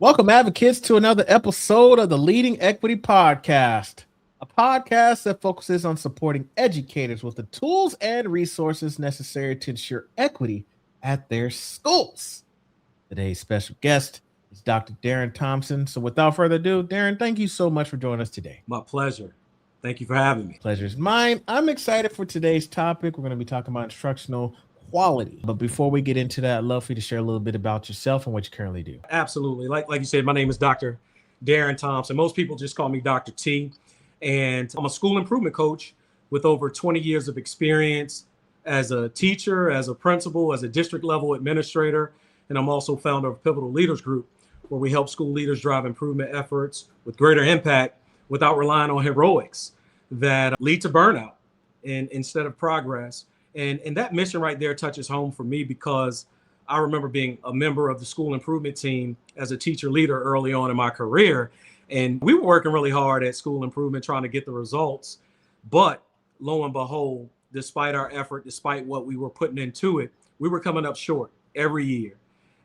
Welcome, advocates, to another episode of the Leading Equity Podcast, a podcast that focuses on supporting educators with the tools and resources necessary to ensure equity at their schools. Today's special guest is Dr. Darin Thompson. So without further ado, Darin, thank you so much for joining us today. My pleasure. Thank you for having me. Pleasure is mine. I'm excited for today's topic. We're going to be talking about instructional quality. But before we get into that, I'd love for you to share a little bit about yourself and what you currently do. Absolutely. Like you said, my name is Dr. Darin Thompson. Most people just call me Dr. T. And I'm a school improvement coach with over 20 years of experience as a teacher, as a principal, as a district level administrator. And I'm also founder of Pivotal Leaders Group, where we help school leaders drive improvement efforts with greater impact without relying on heroics that lead to burnout and instead of progress. And that mission right there touches home for me because I remember being a member of the school improvement team as a teacher leader early on in my career. And we were working really hard at school improvement, trying to get the results. But lo and behold, despite our effort, despite what we were putting into it, we were coming up short every year.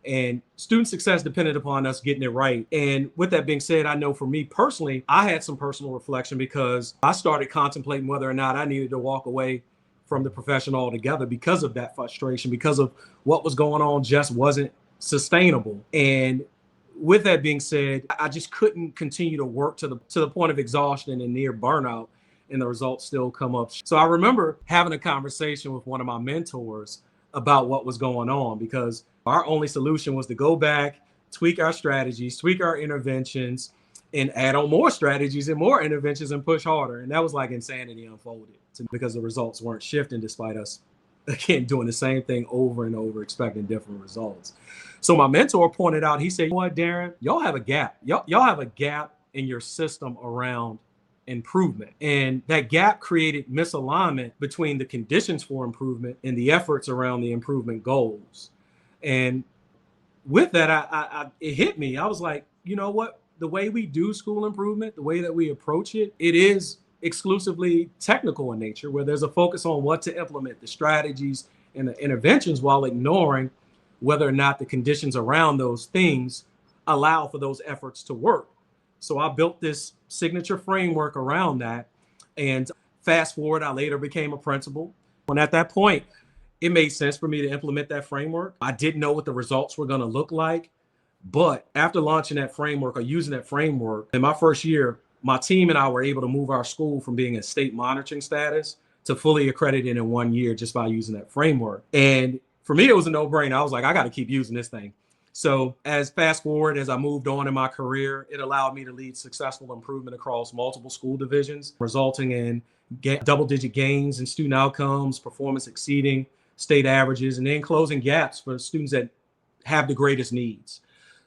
And student success depended upon us getting it right. And with that being said, I know for me personally, I had some personal reflection because I started contemplating whether or not I needed to walk away from the profession altogether because of that frustration, because of what was going on just wasn't sustainable. And with that being said, I just couldn't continue to work to the point of exhaustion and near burnout, and the results still come up. So I remember having a conversation with one of my mentors about what was going on, because our only solution was to go back, tweak our strategies, tweak our interventions, and add on more strategies and more interventions and push harder. And that was like insanity unfolded because the results weren't shifting despite us, again, doing the same thing over and over, expecting different results. So my mentor pointed out, he said, you know what, Darin, y'all have a gap. Y'all have a gap in your system around improvement. And that gap created misalignment between the conditions for improvement and the efforts around the improvement goals. And with that, it hit me. I was like, you know what? The way we do school improvement, the way that we approach it, it is exclusively technical in nature, where there's a focus on what to implement, the strategies and the interventions, while ignoring whether or not the conditions around those things allow for those efforts to work. So I built this signature framework around that. And fast forward, I later became a principal. And at that point, it made sense for me to implement that framework. I didn't know what the results were going to look like. But after launching that framework or using that framework, in my first year, my team and I were able to move our school from being in state monitoring status to fully accredited in 1 year just by using that framework. And for me, it was a no-brainer. I was like, I got to keep using this thing. So fast forward, as I moved on in my career, it allowed me to lead successful improvement across multiple school divisions, resulting in double-digit gains in student outcomes, performance exceeding state averages, and then closing gaps for students that have the greatest needs.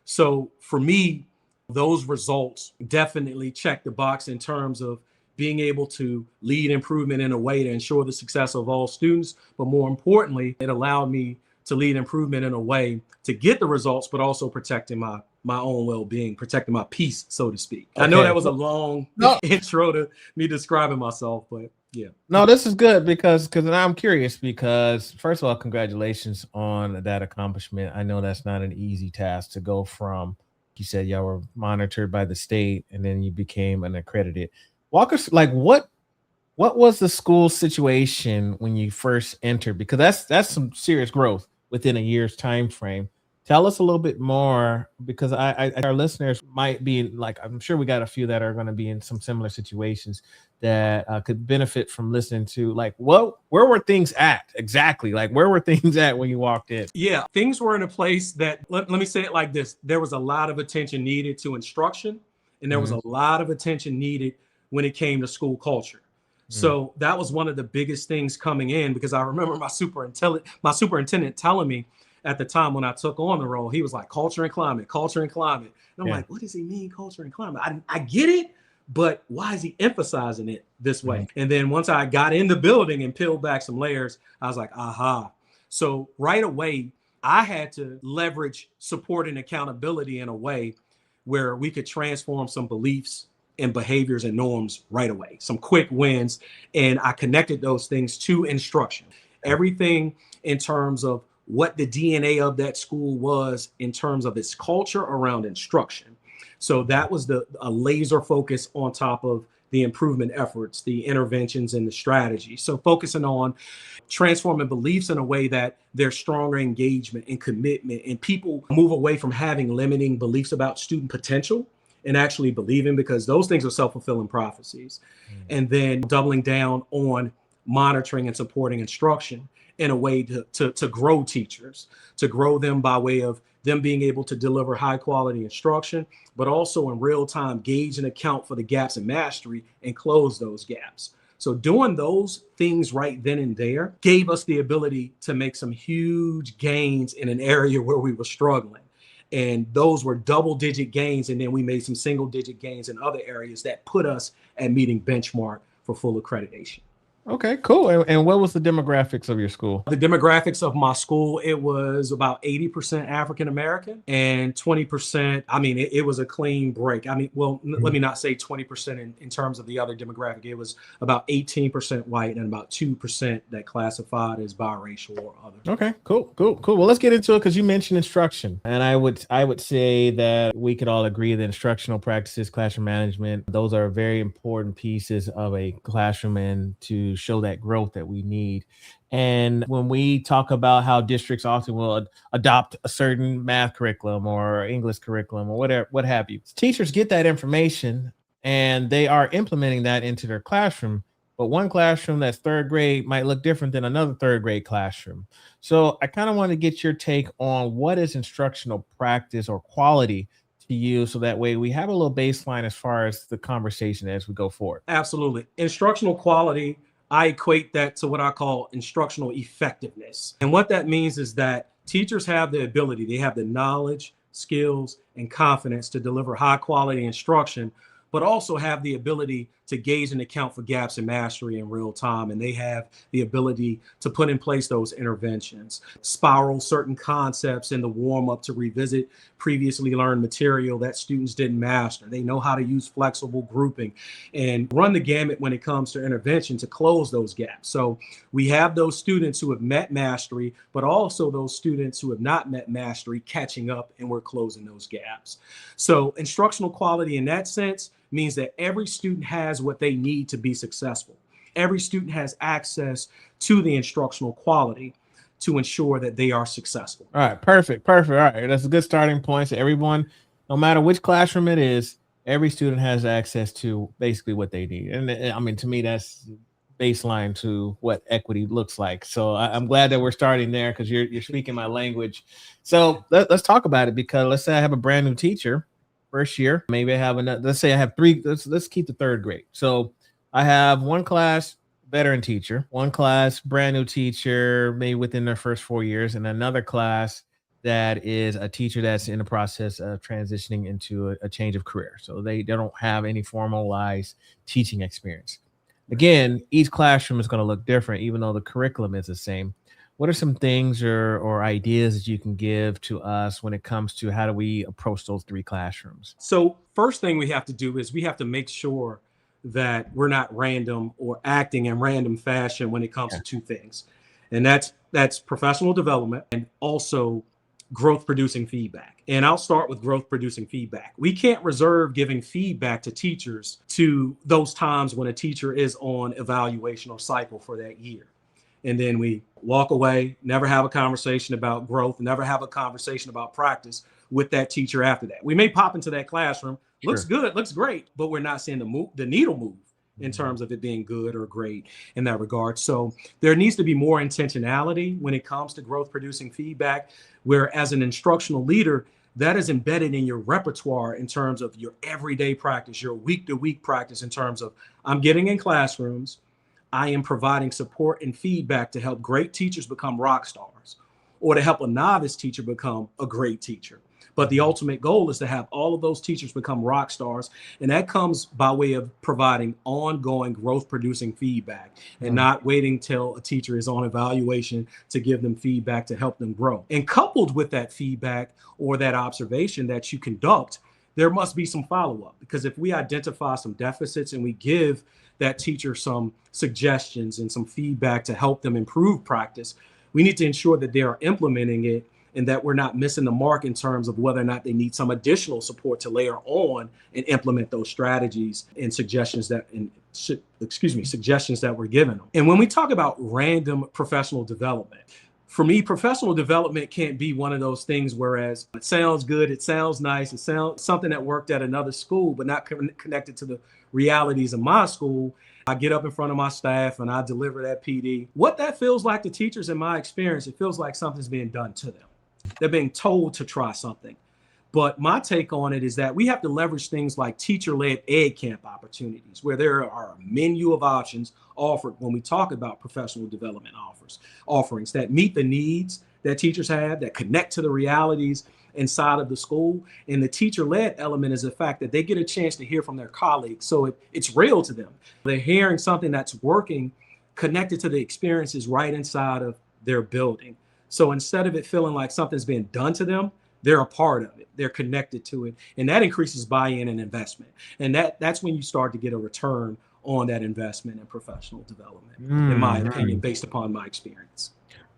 So for me, those results definitely check the box in terms of being able to lead improvement in a way to ensure the success of all students. But more importantly, it allowed me to lead improvement in a way to get the results, but also protecting my own well-being, protecting my peace, so to speak. Okay. I know that was a long intro to me describing myself, but yeah. No, this is good because I'm curious because, first of all, congratulations on that accomplishment. I know that's not an easy task to go from, you said y'all were monitored by the state and then you became an accredited. Walk us, like, what was the school situation when you first entered? Because that's some serious growth within a year's time frame. Tell us a little bit more, because our listeners might be like, I'm sure we got a few that are going to be in some similar situations that could benefit from listening to, like, where were things at exactly? Like, where were things at when you walked in? Yeah, things were in a place that, let me say it like this. There was a lot of attention needed to instruction, and there was a lot of attention needed when it came to school culture. So that was one of the biggest things coming in, because I remember my superintendent telling me at the time when I took on the role, he was like, culture and climate. And I'm like, what does he mean, culture and climate? I get it, but why is he emphasizing it this way? And then once I got in the building and peeled back some layers, I was like, aha. So right away, I had to leverage support and accountability in a way where we could transform some beliefs and behaviors and norms right away, some quick wins. And I connected those things to instruction. Everything in terms of what the DNA of that school was in terms of its culture around instruction. So that was a laser focus on top of the improvement efforts, the interventions, and the strategy. So focusing on transforming beliefs in a way that there's stronger engagement and commitment, and people move away from having limiting beliefs about student potential and actually believing, because those things are self-fulfilling prophecies. And then doubling down on monitoring and supporting instruction in a way to grow teachers, to grow them by way of them being able to deliver high quality instruction, but also in real time gauge and account for the gaps in mastery and close those gaps. So doing those things right then and there gave us the ability to make some huge gains in an area where we were struggling. And those were double digit gains. And then we made some single digit gains in other areas that put us at meeting benchmark for full accreditation. Okay, cool. And what was the demographics of your school? The demographics of my school, it was about 80% African American and 20%. I mean, it was a clean break. I mean, well, let me not say 20% in terms of the other demographic. It was about 18% white and about 2% that classified as biracial or other. Okay, cool. Well, let's get into it because you mentioned instruction. And I would say that we could all agree that instructional practices, classroom management, those are very important pieces of a classroom and to show that growth that we need. And when we talk about how districts often will adopt a certain math curriculum or English curriculum or whatever, what have you, teachers get that information and they are implementing that into their classroom. But one classroom that's third grade might look different than another third grade classroom. So I kind of want to get your take on what is instructional practice or quality to you, so that way we have a little baseline as far as the conversation as we go forward. Absolutely. Instructional quality, I equate that to what I call instructional effectiveness. And what that means is that teachers have the ability, they have the knowledge, skills, and confidence to deliver high quality instruction, but also have the ability to gauge and account for gaps in mastery in real time. And they have the ability to put in place those interventions, spiral certain concepts in the warm up to revisit previously learned material that students didn't master. They know how to use flexible grouping and run the gamut when it comes to intervention to close those gaps. So we have those students who have met mastery, but also those students who have not met mastery catching up, and we're closing those gaps. So instructional quality in that sense means that every student has what they need to be successful. Every student has access to the instructional quality to ensure that they are successful. All right, perfect. All right, that's a good starting point. So everyone, no matter which classroom it is, every student has access to basically what they need. And I mean, to me, that's baseline to what equity looks like. So I'm glad that we're starting there because you're speaking my language. So let's talk about it, because let's say I have a brand new teacher. First year, maybe I have another. Let's say I have three. Let's keep the third grade. So I have one class veteran teacher, one class brand new teacher, maybe within their first 4 years, and another class that is a teacher that's in the process of transitioning into a change of career. So they don't have any formalized teaching experience. Again, each classroom is going to look different, even though the curriculum is the same. What are some things or ideas that you can give to us when it comes to how do we approach those three classrooms? So first thing we have to do is we have to make sure that we're not random or acting in random fashion when it comes to two things. And that's professional development and also growth producing feedback. And I'll start with growth producing feedback. We can't reserve giving feedback to teachers to those times when a teacher is on evaluation or cycle for that year. And then we walk away, never have a conversation about growth, never have a conversation about practice with that teacher after that. We may pop into that classroom, looks good, looks great, but we're not seeing the needle move in terms of it being good or great in that regard. So there needs to be more intentionality when it comes to growth producing feedback, where as an instructional leader, that is embedded in your repertoire in terms of your everyday practice, your week to week practice in terms of I'm getting in classrooms, I am providing support and feedback to help great teachers become rock stars or to help a novice teacher become a great teacher. But the ultimate goal is to have all of those teachers become rock stars. And that comes by way of providing ongoing growth producing feedback and not waiting till a teacher is on evaluation to give them feedback to help them grow. And coupled with that feedback or that observation that you conduct, there must be some follow-up, because if we identify some deficits and we give that teacher some suggestions and some feedback to help them improve practice, We need to ensure that they are implementing it and that we're not missing the mark in terms of whether or not they need some additional support to layer on and implement those strategies and suggestions that suggestions that we're giving them. And when we talk about random professional development, for me, professional development can't be one of those things whereas it sounds good, it sounds nice, it sounds something that worked at another school, but not connected to the realities of my school. I get up in front of my staff and I deliver that PD. What that feels like to teachers, in my experience, it feels like something's being done to them. They're being told to try something. But my take on it is that we have to leverage things like teacher-led ed camp opportunities, where there are a menu of options offered when we talk about professional development offerings that meet the needs that teachers have, that connect to the realities inside of the school. And the teacher-led element is the fact that they get a chance to hear from their colleagues. So it's real to them. They're hearing something that's working, connected to the experiences right inside of their building. So instead of it feeling like something's being done to them, they're a part of it. They're connected to it. And that increases buy-in and investment. And that's when you start to get a return on that investment in professional development, in my opinion, based upon my experience.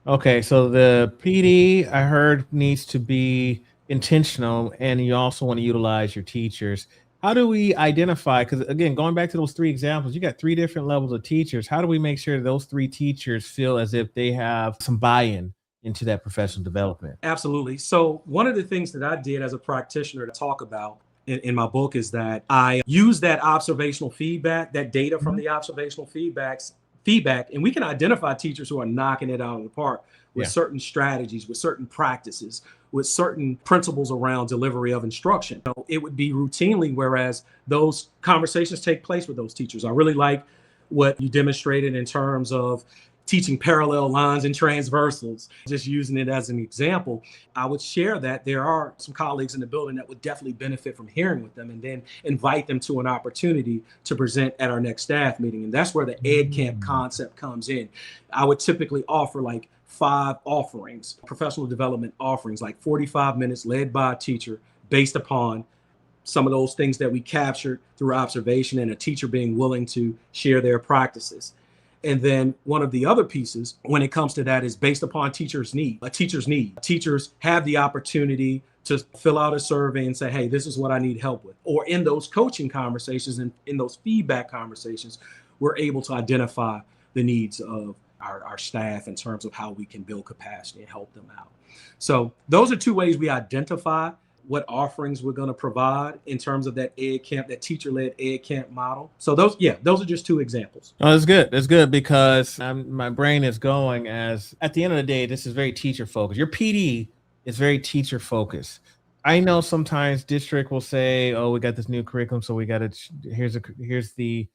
Okay, so the PD I heard needs to be intentional, and you also want to utilize your teachers. How do we identify? Because again, going back to those three examples, you got three different levels of teachers. How do we make sure those three teachers feel as if they have some buy-in into that professional development? Absolutely. So one of the things that I did as a practitioner to talk about in my book is that I use that observational feedback, that data from the observational feedback, and we can identify teachers who are knocking it out of the park with certain strategies, with certain practices, with certain principles around delivery of instruction. So it would be routinely, whereas those conversations take place with those teachers. I really like what you demonstrated in terms of teaching parallel lines and transversals, just using it as an example. I would share that there are some colleagues in the building that would definitely benefit from hearing with them, and then invite them to an opportunity to present at our next staff meeting. And that's where the ed camp concept comes in. I would typically offer like 5 offerings, professional development offerings, like 45 minutes led by a teacher based upon some of those things that we captured through observation and a teacher being willing to share their practices. And then one of the other pieces when it comes to that is based upon teachers' need. Teachers have the opportunity to fill out a survey and say, hey, this is what I need help with. Or in those coaching conversations and in those feedback conversations, we're able to identify the needs of our staff in terms of how we can build capacity and help them out. So those are 2 ways we identify what offerings we're going to provide in terms of that ed camp, that teacher-led ed camp model. So those are just 2 examples. Oh, that's good. That's good because my brain is going as at the end of the day, this is very teacher focused. Your PD is very teacher focused. I know sometimes district will say, "Oh, we got this new curriculum, so we got to here's the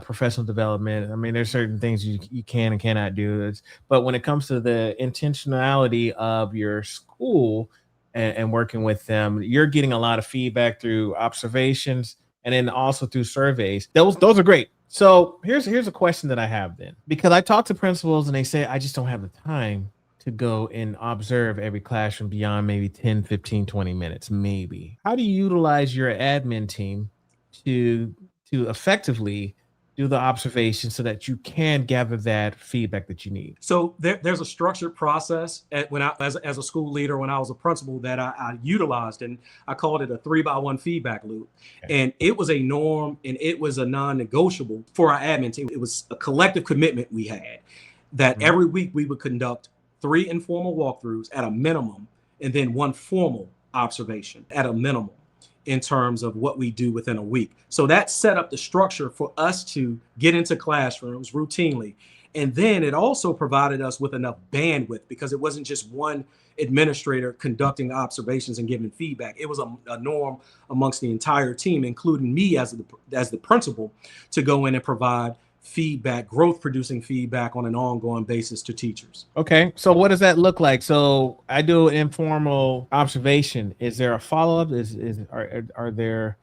professional development." I mean, there's certain things you can and cannot do. But when it comes to the intentionality of your school and working with them, you're getting a lot of feedback through observations and then also through surveys. Those are great. So here's a question that I have then, because I talk to principals and they say, I just don't have the time to go and observe every classroom beyond maybe 10, 15, 20 minutes, maybe. How do you utilize your admin team to effectively do the observation so that you can gather that feedback that you need? So there's a structured process as a school leader, when I was a principal, that I utilized, and I called it a 3x1 feedback loop. Okay. And it was a norm and it was a non-negotiable for our admin team. It was a collective commitment we had that every week we would conduct 3 informal walkthroughs at a minimum, and then 1 formal observation at a minimum, in terms of what we do within a week. So that set up the structure for us to get into classrooms routinely. And then it also provided us with enough bandwidth, because it wasn't just one administrator conducting observations and giving feedback. It was a norm amongst the entire team, including me as the principal, to go in and provide feedback, growth producing feedback on an ongoing basis to teachers. Okay, so what does that look like? So I do an informal observation. Is there a follow-up? Is the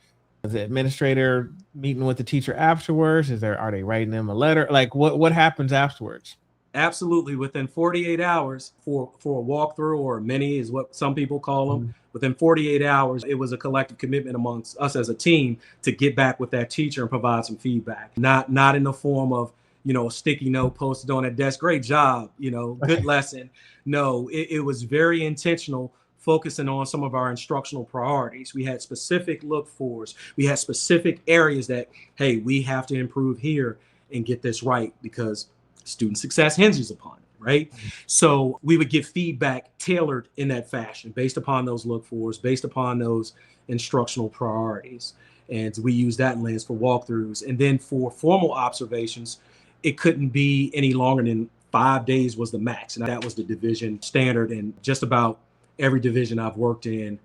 administrator meeting with the teacher afterwards? Are they writing them a letter? Like what happens afterwards? Absolutely. Within 48 hours for a walkthrough, or a mini is what some people call them. Within 48 hours, it was a collective commitment amongst us as a team to get back with that teacher and provide some feedback. Not in the form of, a sticky note posted on a desk. Great job, good lesson. No, it was very intentional, focusing on some of our instructional priorities. We had specific look fors. We had specific areas that, hey, we have to improve here and get this right because student success hinges upon it, right? So we would give feedback tailored in that fashion based upon those look fors, based upon those instructional priorities. And we use that lens for walkthroughs. And then for formal observations, it couldn't be any longer than 5 days was the max. And that was the division standard. And just about every division I've worked in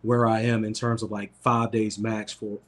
where I am in terms of like 5 days max for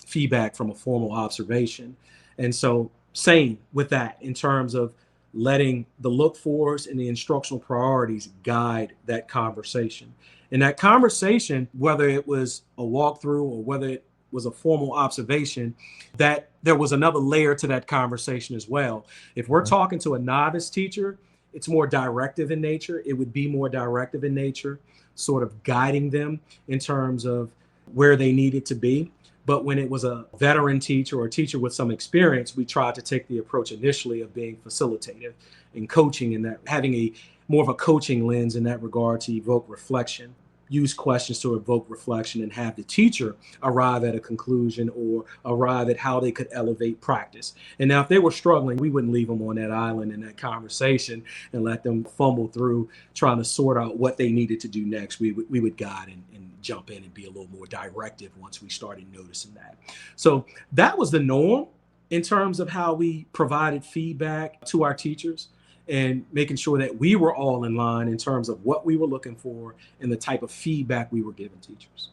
feedback from a formal observation. And so same with that in terms of letting the look fors and the instructional priorities guide that conversation. And that conversation, whether it was a walkthrough or whether it was a formal observation, that there was another layer to that conversation as well. If we're talking to a novice teacher, it's more directive in nature. It would be more directive in nature, sort of guiding them in terms of where they needed to be. But when it was a veteran teacher or a teacher with some experience, we tried to take the approach initially of being facilitative and coaching, and that having a more of a coaching lens in that regard to evoke reflection, use questions to evoke reflection, and have the teacher arrive at a conclusion or arrive at how they could elevate practice. And now if they were struggling, we wouldn't leave them on that island in that conversation and let them fumble through trying to sort out what they needed to do next. We would guide and jump in and be a little more directive once we started noticing that. So that was the norm in terms of how we provided feedback to our teachers, and making sure that we were all in line in terms of what we were looking for and the type of feedback we were giving teachers.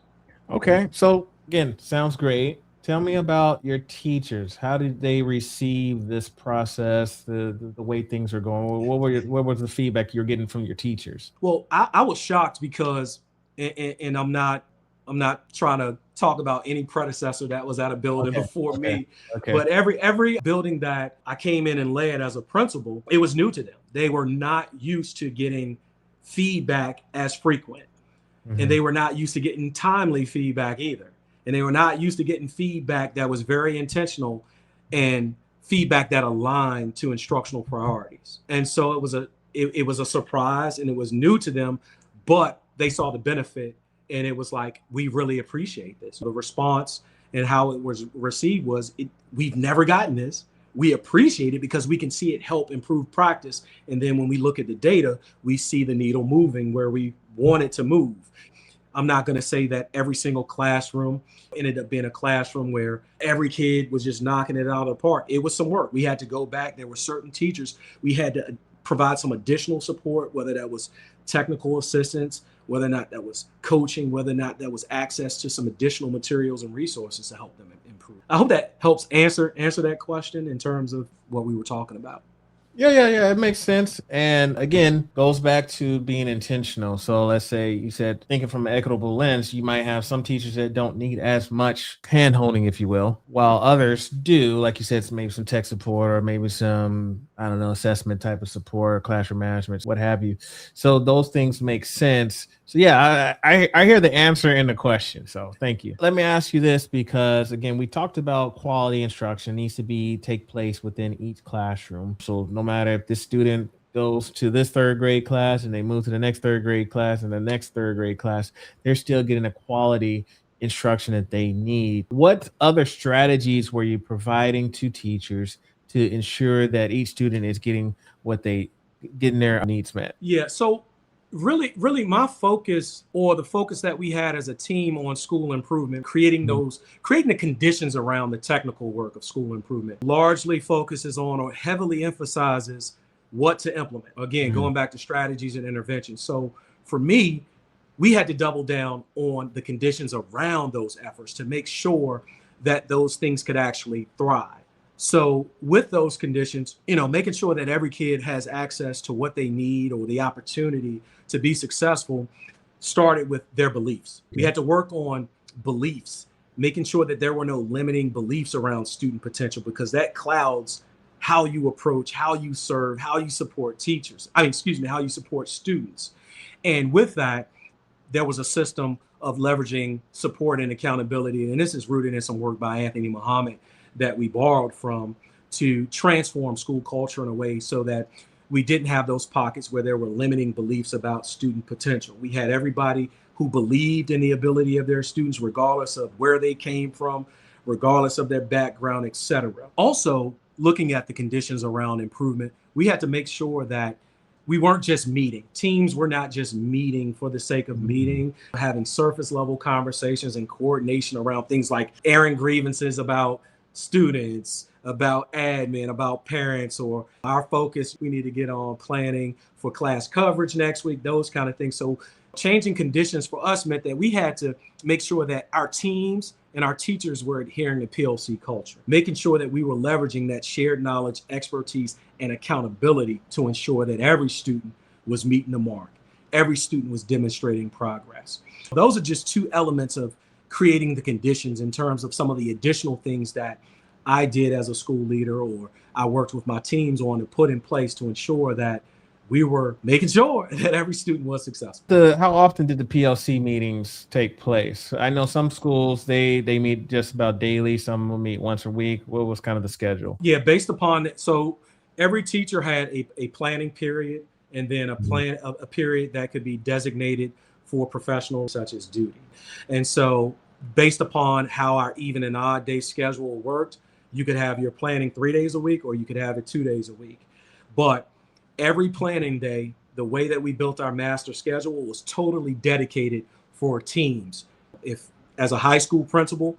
Okay. So again, sounds great. Tell me about your teachers. How did they receive this process, the way things are going? What was the feedback you're getting from your teachers? Well, I was shocked because, and I'm not trying to talk about any predecessor that was at a building Okay. before Okay. me, Okay. but every building that I came in and led as a principal, it was new to them. They were not used to getting feedback as frequent, and they were not used to getting timely feedback either. And they were not used to getting feedback that was very intentional and feedback that aligned to instructional priorities. And so it was a surprise and it was new to them, but they saw the benefit. And it was like, we really appreciate this. The response and how it was received was, we've never gotten this. We appreciate it because we can see it help improve practice. And then when we look at the data, we see the needle moving where we want it to move. I'm not going to say that every single classroom ended up being a classroom where every kid was just knocking it out of the park. It was some work. We had to go back. There were certain teachers we had to provide some additional support, whether that was technical assistance, whether or not that was coaching, whether or not that was access to some additional materials and resources to help them improve. I hope that helps answer that question in terms of what we were talking about. Yeah. It makes sense. And again, goes back to being intentional. So let's say you said thinking from an equitable lens, you might have some teachers that don't need as much hand holding, if you will, while others do, like you said, maybe some tech support or maybe some, I don't know, assessment type of support, classroom management, what have you. So those things make sense. So yeah, I hear the answer in the question. So thank you. Let me ask you this, because again, we talked about quality instruction needs to take place within each classroom. So no matter if this student goes to this third grade class and they move to the next third grade class and the next third grade class, they're still getting a quality instruction that they need. What other strategies were you providing to teachers to ensure that each student is getting their needs met? Yeah. So really my focus, or the focus that we had as a team on school improvement, creating the conditions around the technical work of school improvement, largely focuses on or heavily emphasizes what to implement. Again, going back to strategies and interventions. So for me, we had to double down on the conditions around those efforts to make sure that those things could actually thrive. So with those conditions, making sure that every kid has access to what they need or the opportunity to be successful started with their beliefs. We had to work on beliefs, making sure that there were no limiting beliefs around student potential, because that clouds how you approach, how you serve, how you support how you support students. And with that, there was a system of leveraging support and accountability. And this is rooted in some work by Anthony Muhammad that we borrowed from, to transform school culture in a way so that we didn't have those pockets where there were limiting beliefs about student potential. We had everybody who believed in the ability of their students, regardless of where they came from, regardless of their background, etc. Also, looking at the conditions around improvement, we had to make sure that we weren't just meeting. Teams were not just meeting for the sake of meeting, having surface level conversations and coordination around things like airing grievances about students, about admin, about parents, or our focus, we need to get on planning for class coverage next week, those kind of things. So changing conditions for us meant that we had to make sure that our teams and our teachers were adhering to PLC culture, making sure that we were leveraging that shared knowledge, expertise, and accountability to ensure that every student was meeting the mark. Every student was demonstrating progress. Those are just two elements of creating the conditions in terms of some of the additional things that I did as a school leader, or I worked with my teams on to put in place to ensure that we were making sure that every student was successful. How often did the PLC meetings take place? I know some schools they meet just about daily. Some will meet once a week. What was kind of the schedule? Yeah, based upon that. So every teacher had a planning period, and then a period that could be designated for professionals such as duty. And so based upon how our even and odd day schedule worked, you could have your planning 3 days a week, or you could have it 2 days a week. But every planning day, the way that we built our master schedule was totally dedicated for teams. If, as a high school principal,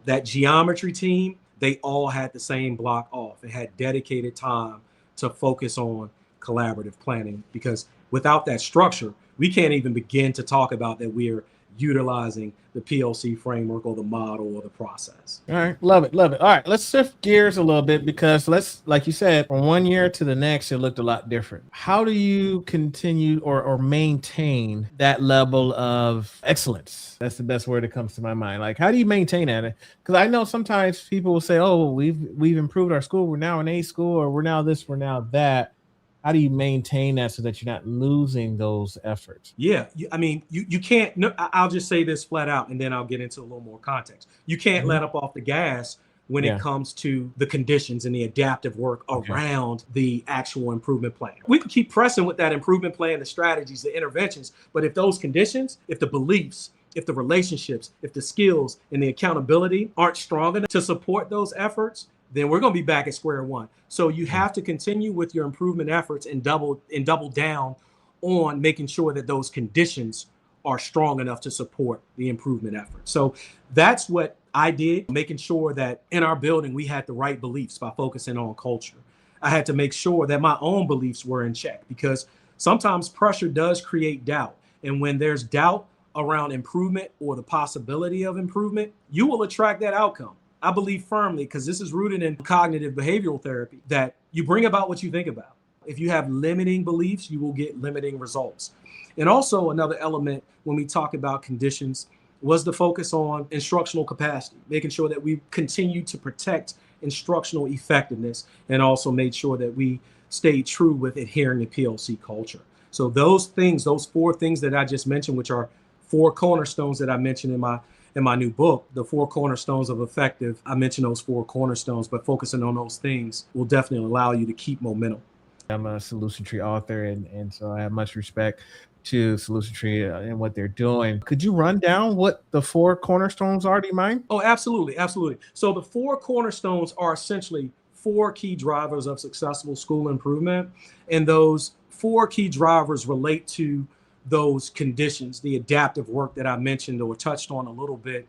that geometry team, they all had the same block off. It had dedicated time to focus on collaborative planning, because without that structure, we can't even begin to talk about that we're utilizing the PLC framework or the model or the process. All right, love it, love it. All right, let's shift gears a little bit, because like you said, from one year to the next, it looked a lot different. How do you continue or maintain that level of excellence? That's the best word that comes to my mind. Like, how do you maintain that? Because I know sometimes people will say, "Oh, we've improved our school. We're now an A school, or we're now this, we're now that." How do you maintain that so that you're not losing those efforts? Yeah, you can't. No, I'll just say this flat out, and then I'll get into a little more context. You can't let up off the gas when it Yeah. comes to the conditions and the adaptive work Okay. around the actual improvement plan. We can keep pressing with that improvement plan, the strategies, the interventions, but if those conditions, if the beliefs, if the relationships, if the skills and the accountability aren't strong enough to support those efforts, then we're going to be back at square one. So you have to continue with your improvement efforts and double down on making sure that those conditions are strong enough to support the improvement effort. So that's what I did, making sure that in our building we had the right beliefs by focusing on culture. I had to make sure that my own beliefs were in check, because sometimes pressure does create doubt. And when there's doubt around improvement or the possibility of improvement, you will attract that outcome. I believe firmly, because this is rooted in cognitive behavioral therapy, that you bring about what you think about. If you have limiting beliefs, you will get limiting results. And also another element when we talk about conditions was the focus on instructional capacity, making sure that we continue to protect instructional effectiveness, and also made sure that we stayed true with adhering to PLC culture. So those things, those four things that I just mentioned, which are four cornerstones that I mentioned in my new book, The Four Cornerstones of Effective. I mentioned those four cornerstones, but focusing on those things will definitely allow you to keep momentum. I'm a Solution Tree author, and so I have much respect to Solution Tree and what they're doing. Could you run down what the four cornerstones are? Do you mind? Oh, absolutely. Absolutely. So the four cornerstones are essentially four key drivers of successful school improvement. And those four key drivers relate to those conditions, the adaptive work that I mentioned or touched on a little bit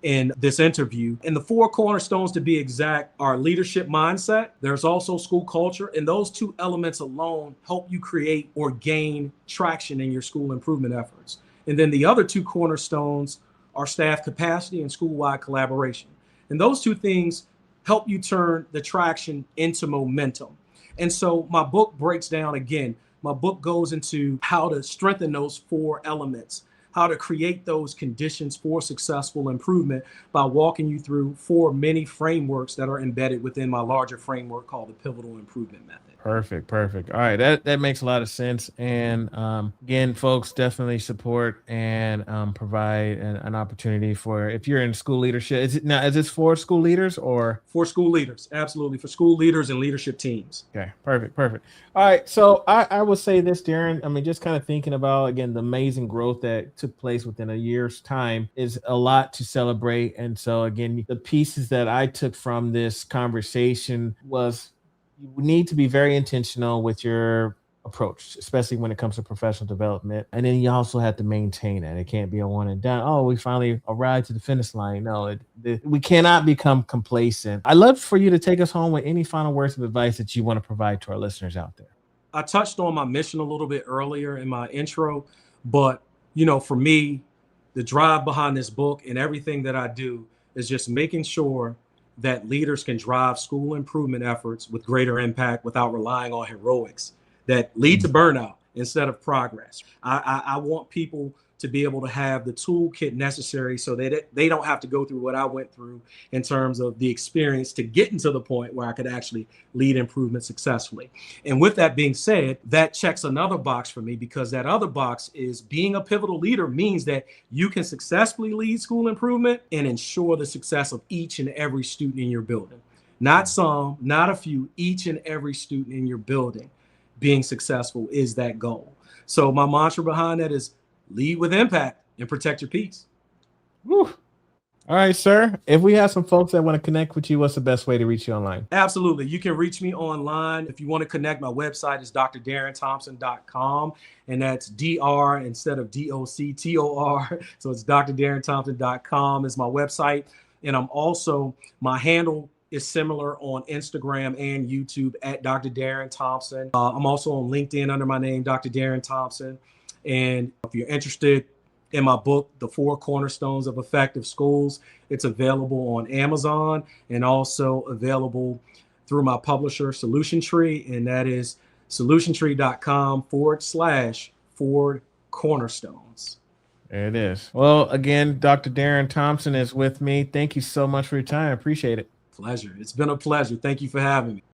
in this interview. And the four cornerstones, to be exact, are leadership mindset. There's also school culture. And those two elements alone help you create or gain traction in your school improvement efforts. And then the other two cornerstones are staff capacity and school-wide collaboration. And those two things help you turn the traction into momentum. And so my book breaks down, again, my book goes into how to strengthen those four elements, how to create those conditions for successful improvement by walking you through four mini frameworks that are embedded within my larger framework called the Pivotal Improvement Method. Perfect. Perfect. All right. That makes a lot of sense. And again, folks, definitely support and provide an opportunity for if you're in school leadership. Is this for school leaders or? For school leaders, absolutely. For school leaders and leadership teams. Okay, perfect, perfect. All right, so I would say this, Darren. I mean, just kind of thinking about again the amazing growth that took place within a year's time is a lot to celebrate. And so again, the pieces that I took from this conversation was you need to be very intentional with your approach, especially when it comes to professional development. And then you also have to maintain it. It can't be a one and done. Oh, we finally arrived to the finish line. No, we cannot become complacent. I'd love for you to take us home with any final words of advice that you want to provide to our listeners out there. I touched on my mission a little bit earlier in my intro, but for me, the drive behind this book and everything that I do is just making sure that leaders can drive school improvement efforts with greater impact without relying on heroics that lead to burnout instead of progress. I want people to be able to have the toolkit necessary so that they don't have to go through what I went through in terms of the experience to get into the point where I could actually lead improvement successfully. And with that being said, that checks another box for me, because that other box is being a pivotal leader means that you can successfully lead school improvement and ensure the success of each and every student in your building. Not some, not a few, each and every student in your building being successful is that goal. So my mantra behind that is lead with impact and protect your peace. Woo. All right, sir. If we have some folks that want to connect with you, what's the best way to reach you online? Absolutely. You can reach me online. If you want to connect, my website is drdarinthompson.com. And that's DR instead of DOCTOR. So it's drdarinthompson.com is my website. And I'm also, my handle is similar on Instagram and YouTube at Dr. Darin Thompson. I'm also on LinkedIn under my name, Dr. Darin Thompson. And if you're interested in my book, The 4 Cornerstones of Effective Schools, it's available on Amazon and also available through my publisher, Solution Tree, and that is solutiontree.com/Ford Cornerstones. There it is. Well, again, Dr. Darin Thompson is with me. Thank you so much for your time. I appreciate it. Pleasure. It's been a pleasure. Thank you for having me.